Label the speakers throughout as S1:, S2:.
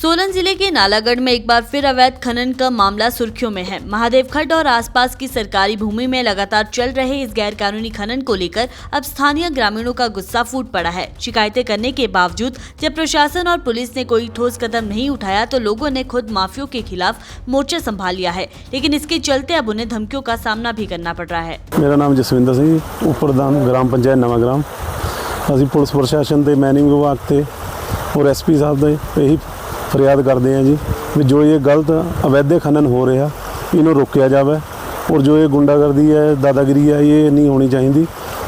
S1: सोलन जिले के नालागढ़ में एक बार फिर अवैध खनन का मामला सुर्खियों में है। महादेव खड्ड और आसपास की सरकारी भूमि में लगातार चल रहे इस गैर कानूनी खनन को लेकर अब स्थानीय ग्रामीणों का गुस्सा फूट पड़ा है। शिकायतें करने के बावजूद जब प्रशासन और पुलिस ने कोई ठोस कदम नहीं उठाया तो लोगों ने खुद माफियों के खिलाफ मोर्चा संभाल लिया है, लेकिन इसके चलते अब उन्हें धमकियों का सामना भी करना पड़ रहा है।
S2: मेरा नाम जसविंदर सिंह, उपप्रधान ग्राम पंचायत नवाग्राम। ਅਸੀਂ ਪੁਲਿਸ ਪ੍ਰਸ਼ਾਸਨ ਤੇ ਮਾਈਨਿੰਗ ਵਿਭਾਗ ਤੇ और एसपी साहब ਦੇ ਇਹੀ फरियाद करते हैं जी भी जो ये गलत अवैध खनन हो रहा इन्हों रोकया जाए और जो ये गुंडागर्दी है, दादागिरी है, ये नहीं होनी चाहिए।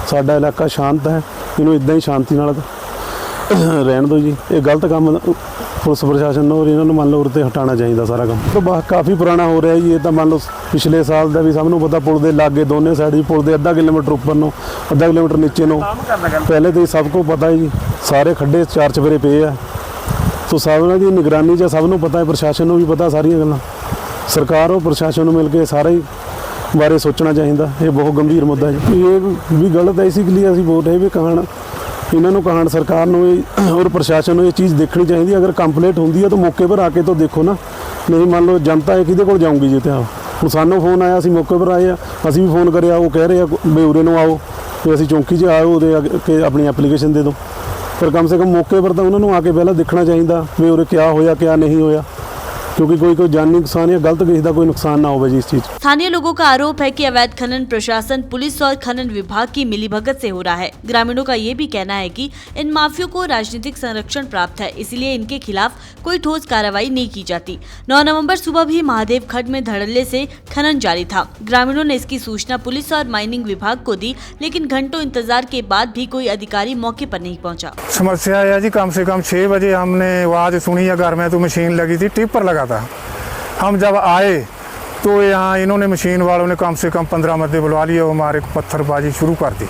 S2: साडा इलाका शांत है, इन्हों इदा ही शांति नाल रहन दो जी। ये गलत काम पुलिस प्रशासन और इन्होंने मान लो उरते हटाना चाहिए सारा काम। तो काफ़ी पुराना हो रहा है जी। ये तो मान लो पिछले साल का भी सबनों पता, पुल के लागे दोनों साइड पुल के अद्धा किलोमीटर उपर नो अद्धा किलोमीटर नीचे नो पहले तो सबको पता है जी। सारे खड्डे चार चफेरे पे है, तो सब की निगरानी च सबनों पता है, प्रशासन को भी पता सारिया गल्लां। सरकार और प्रशासन मिल के सारे ही बारे सोचना चाहिए। ये बहुत गंभीर मुद्दा है। ये भी गलत है, इसी लिए असीं बोल रहे भी कहान इन्हों कहान सरकार नूं और प्रशासन को ये चीज़ देखनी चाहिए। अगर कंप्लेंट होंगी है तो मौके पर आके तो देखो ना, नहीं मान लो जनता है किहदे कोल जाऊँगी जी। तो हुण सानूं फोन आया, असीं मौके पर आए, असीं भी फोन करिया, वो कह रहे हैं भी उरे नूं आओ, तो असीं चौंकी 'च आओ के अपनी एप्लीकेशन दे दो। पर कम से कम मौके पर तो उन्होंने आके पहले देखना चाहिए भी उरे क्या होया क्या नहीं होया, क्योंकि कोई जानी नुकसान या गलत किसी का कोई नुकसान ना हो जी इस चीज़।
S1: स्थानीय लोगों का आरोप है कि अवैध खनन प्रशासन, पुलिस और खनन विभाग की मिलीभगत से हो रहा है। ग्रामीणों का ये भी कहना है कि इन माफियों को राजनीतिक संरक्षण प्राप्त है, इसलिए इनके खिलाफ कोई ठोस कार्रवाई नहीं की जाती। 9 नवंबर सुबह भी महादेव खड्ड में धड़ल्ले से खनन जारी था। ग्रामीणों ने इसकी सूचना पुलिस और माइनिंग विभाग को दी, लेकिन घंटों इंतजार के बाद भी कोई अधिकारी मौके पर नहीं पहुँचा।
S3: समस्या है जी, कम से कम 6 बजे हमने आवाज़ सुनी है, घर में तो मशीन लगी थी, टिप पर लगा था। हम जब आए तो यहाँ इन्होंने मशीन वालों ने कम से कम 15 बंदे बुलवा लिए, हमारे को पत्थरबाजी शुरू कर दी।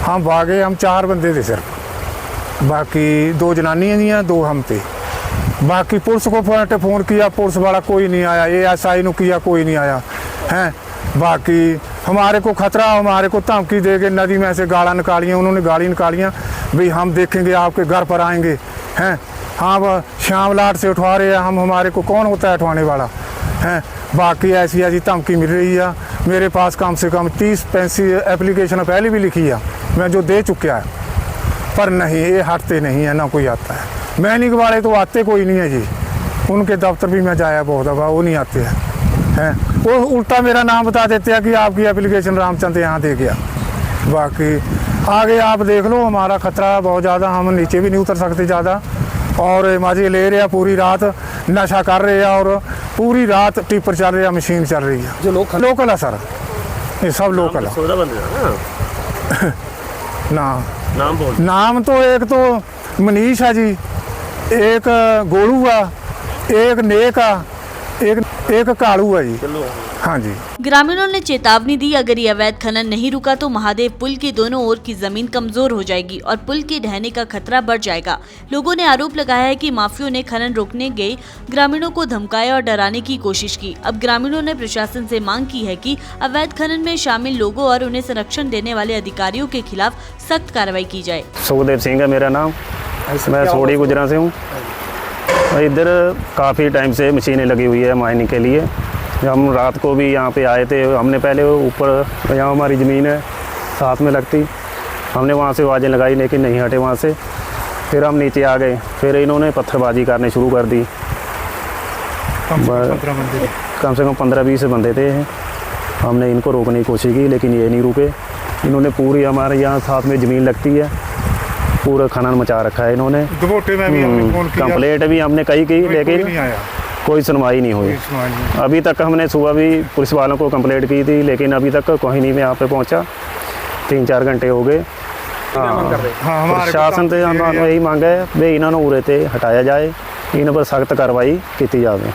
S3: हम भागे, हम 4 बंदे थे सिर्फ, बाकी 2 जनानियाँ थी, 2 हम थे। बाकी पुलिस को फ़ोन किया, पुलिस वाला कोई नहीं आया। ASI ने किया, कोई नहीं आया हैं। बाकी हमारे को खतरा, हमारे को धमकी दे के नदी में से गाड़ा निकालियाँ, उन्होंने गाड़ी निकालियाँ भाई हम देखेंगे, आपके घर पर आएंगे हैं। हाँ, श्याम लाट से उठवा रहे हैं हम, हमारे को कौन होता है उठवाने वाला हैं। बाकी ऐसी धमकी मिल रही है। मेरे पास कम से कम 30-35 एप्लीकेशन पहले भी लिखी है मैं, जो दे चुका है, पर नहीं, ये हटते नहीं है, ना कोई आता है। मैनिंग वाले तो आते कोई नहीं है जी, उनके दफ्तर भी मैं जाया बहुत दफ़ा, वो नहीं आते हैं। वो उल्टा मेरा नाम बता देते हैं कि आपकी एप्लीकेशन रामचंद यहाँ दे गया। बाकी आगे आप देख लो, हमारा खतरा बहुत ज़्यादा, हम नीचे भी नहीं उतर सकते ज़्यादा। और मजे ले रहे हैं, पूरी रात नशा कर रहे हैं और पूरी रात टिपर चल रही है, मशीन चल रही है।
S2: जो
S3: लोकल है सर, ये सब लोकल है। नाम तो एक तो मनीष है जी, एक गोलू है, एक नेक है, एक कालू है जी। हाँ जी।
S1: ग्रामीणों ने चेतावनी दी, अगर ये अवैध खनन नहीं रुका तो महादेव पुल की दोनों ओर की जमीन कमजोर हो जाएगी और पुल के ढहने का खतरा बढ़ जाएगा। लोगों ने आरोप लगाया है कि माफियों ने खनन रोकने गए ग्रामीणों को धमकाया और डराने की कोशिश की। अब ग्रामीणों ने प्रशासन से मांग की है कि अवैध खनन में शामिल लोगों और उन्हें संरक्षण देने वाले अधिकारियों के खिलाफ सख्त कार्रवाई की जाए।
S4: सुखदेव सिंह है मेरा नाम, मैं सोड़ी गुजरा से हूँ। इधर काफ़ी टाइम से मशीनें लगी हुई है माइनिंग के लिए। हम रात को भी यहाँ पे आए थे, हमने पहले ऊपर यहाँ हमारी ज़मीन है साथ में लगती, हमने वहाँ से आवाज़ें लगाई लेकिन नहीं हटे वहाँ से। फिर हम नीचे आ गए, फिर इन्होंने पत्थरबाजी करने शुरू कर दी। कम से कम 15-20 बंदे थे। हमने इनको रोकने की कोशिश की लेकिन ये नहीं रुके। इन्होंने पूरी हमारे यहाँ साथ में ज़मीन लगती है, पूरा खनन मचा रखा है इन्होंने। कंप्लेंट भी हमने कई की लेकिन कोई सुनवाई नहीं हुई। अभी तक हमने सुबह भी पुलिस वालों को कंप्लेंट की थी लेकिन अभी तक कोई नहीं यहाँ पे पहुँचा। 3-4 घंटे हो गए। प्रशासन से हम यही मांगा है भाई इन्होंने उरे ते हटाया जाए, इन पर सख्त कार्रवाई की जाए।